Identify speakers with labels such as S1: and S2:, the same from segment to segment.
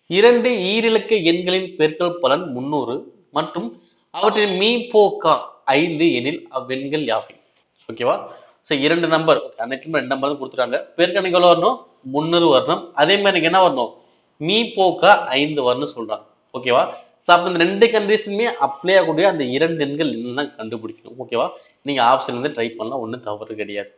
S1: இரண்டு ஈரிலக்க எண்களின் பெருக்கல் பலன் 300 மற்றும் அவற்றின் மீபோக்கா 5 எனில் அவ்வெண்கள் யாவை? ஓகேவா? ஸோ இரண்டு நம்பர் அன்னைக்கு ரெண்டு நம்பர் கொடுத்துருக்காங்க. பெருக்கல் எவ்வளோ வரணும்? 300 வரணும். அதே மாதிரி என்ன வரணும்? மீபோக்கா 5 வரணும் சொல்றாங்க. ஓகேவா? ஸோ அப்போ இந்த ரெண்டு கண்டிஷனுமே அப்ளை ஆகக்கூடிய அந்த இரண்டு எண்கள் என்னன்னு கண்டுபிடிக்கணும். ஓகேவா? நீங்க ஆப்ஷன் வந்து ட்ரை பண்ணலாம், ஒன்றும் தவறு கிடையாது.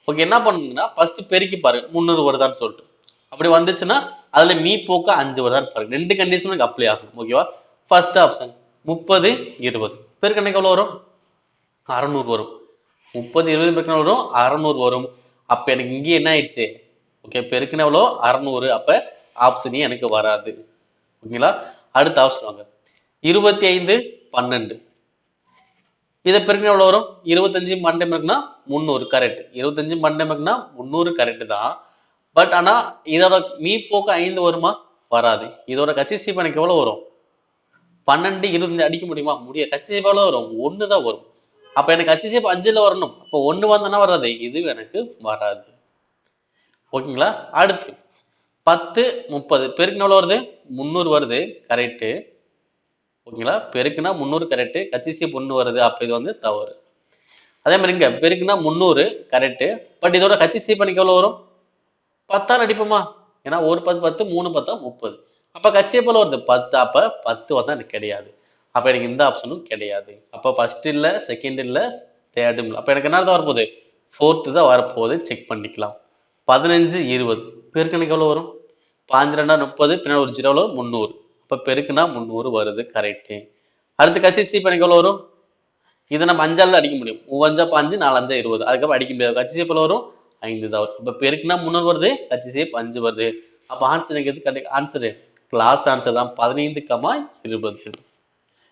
S1: ஓகே, என்ன பண்ணுங்கன்னா ஃபர்ஸ்ட் பெருக்கி பாருங்க 300 வருதான்னு சொல்லிட்டு. அப்படி வந்துச்சுன்னா அதுல மீ போக்க 5 வருதான்னு பாருங்க. ரெண்டு கண்டிஷனும் அப்ளை ஆகும். ஓகேவா? ஃபர்ஸ்ட் ஆப்ஷன் 30 20 பெருக்கணைக்கு எவ்வளவு வரும்? 600 வரும். 30 20 பெருக்கணும் வரும் 600 வரும். அப்ப எனக்கு இங்கே என்ன ஆயிடுச்சு? ஓகே, பெருக்கணும் எவ்வளோ? 600. அப்ப ஆப்ஷனே எனக்கு வராது. ஓகேங்களா? அடுத்த ஆப்ஷன் வாங்க. 25 12 இதை பெருக்கணும் எவ்வளவு வரும்? 25 மண்டே பெருக்குனா 300 கரெக்ட். 25 மண்டே பெருக்குனா 300 கரெக்ட் தான். பட் ஆனா இதோட மீ போக்கு 5 வருமா? வராது. இதோட கச்சிசீப்பு எனக்கு எவ்வளவு வரும்? 12 25 அடிக்க முடியுமா? முடியாது. கச்சிசீப்பு எவ்வளவு வரும்? 1 தான் வரும். அப்ப எனக்கு கச்சிசீப்பு 5ல வரணும். அப்ப 1 வந்தனா வராது. இது எனக்கு வராது. ஓகேங்களா? அடுத்து 10 30 பெருக்குனா எவ்வளவு வருது? 300 வருது கரெக்ட். ஓகேங்களா? பெருக்குனா 300 கரெக்ட். கச்சிசீப்பு 1 வருது. அப்ப இது வந்து தவறு. அதே மாதிரி இங்க பெருக்குனா 300 கரெக்ட். பட் இதோட கச்சிசீப்பு எனக்கு எவ்வளவு வரும்? 10 அடிப்போமா? ஏன்னா ஒரு 10 10 3 10 30. அப்ப கட்சியை போல வருது 10. அப்ப 10 வந்தா எனக்கு கிடையாது. அப்ப எனக்கு இந்த ஆப்ஷனும் கிடையாது. அப்ப ஃபர்ஸ்ட் இல்ல, செகண்ட் இல்ல, தேர்ட் இல்ல. அப்ப எனக்கு என்ன தான் வரப்போகுது? ஃபோர்த் தான் வரப்போகுது. செக் பண்ணிக்கலாம். 15 20 பெருக்கனுக்கு எவ்வளவு வரும்? 5 2 30 பின்னாடி ஒரு 0 300. அப்ப பெருக்குனா 300 வருது கரெக்ட். அடுத்து கட்சி சி எனக்கு எவ்வளவு வரும்? இதை நம்ம 5ஆல அடிக்க முடியும். 5 5 4 5 20. அதுக்கப்புறம் அடிக்க முடியாது. கட்சி சேப் வரும் 5 தான் வரும். இப்ப பெருக்குனா 300 வருது, கட்சி சேப் 5 வருது. அப்ப ஆன்சர் எது? ஆன்சரு லாஸ்ட் ஆன்சர் தான் 15, 20.